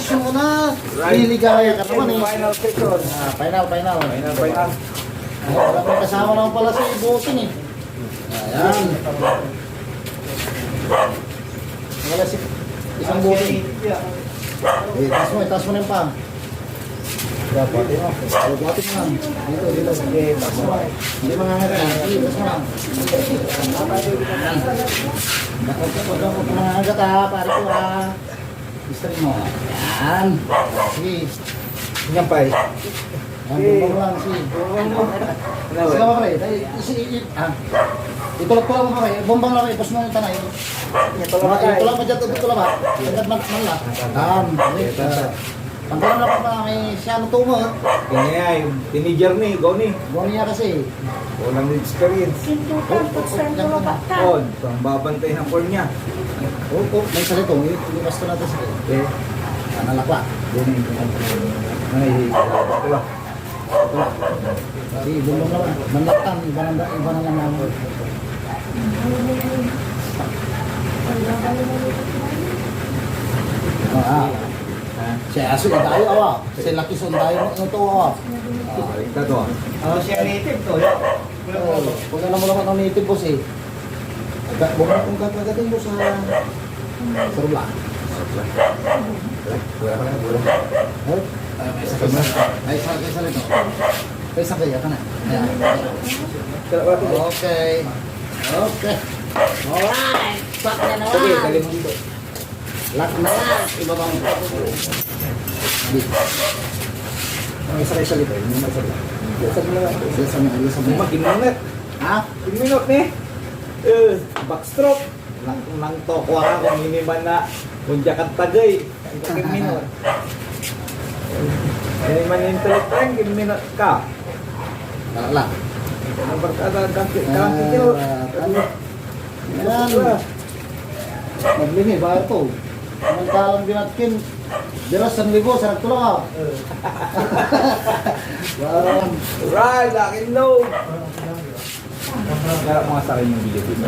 posisyon mo na. Liligaya ka naman eh. Final section. Final. Final. Wala may kasama naman pala sa ibutin eh. Ayan. Wala si isang butin. Taas mo na yung pang. Dapat mo lang. Dito. Taas mo lang. Hindi mangangat na. Taas mo lang. Huwag mo mangangat ha. Pare ko ha. Istri mo. Ayan. Sige. Yan pa eh. Bumbang lang, sige. Sige ba pare? Itulog ko lang mo pare. Bumbang lang, ipos mo yung tanay. Itulog mo dyan, itulog ba? Agad manla. Pagkalam na pa may siyano tumot. Yan nga, yung teenager ni, ikaw ni. Buwan niya kasi. Walang experience. Pang babantay ng form niya. May salito. Iwas ko natin sige. Nalakwa. Ito lang. Sige, bumbang lang. Manlaktan, iba na lang naman. Si aso na tayo awa. Si laki son tayo ito awa. Ito to. Siya native to. Huwag na naman naman ang native boss eh. Bukan kung kakagating mo sa rula. Ay, sa rito. Ay, sa kaya ka na. Okay. Alright. Pak na naman. Sige, dali mo dito. Lock na lang. Iba bang May isa dito. May isa dito. Sa mga Minute. ha? Minute ni. Backstroke. Nang to ko ako miniman na unja kan tagay. Ang minute. Man intellect lang minute ka. Lang. Ang barkada kilo. Yan. Maglimi, bayar to. Samantalang binatkin, diras 1,000, sarap tulong ha. Right, laking low. Kaya mga sa akin yung video dito.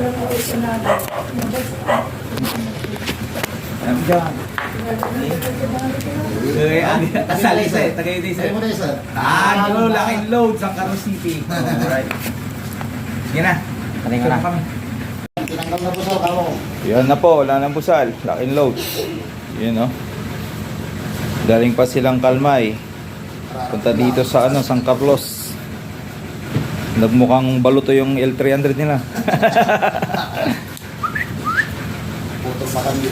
Ayan dyan. Asali sa tagay din Sa'yo mo na sir. laking load sa Caro City. Alright. Sige na. Kalinga na kami. Tinanggal na po sa kamo. Yan na po, wala nang pusal. Laking load. Yun o. Galing pa silang Kalmay. Punta dito sa San Carlos. Nagmukhang baluto yung L300 nila. Puto pa kami.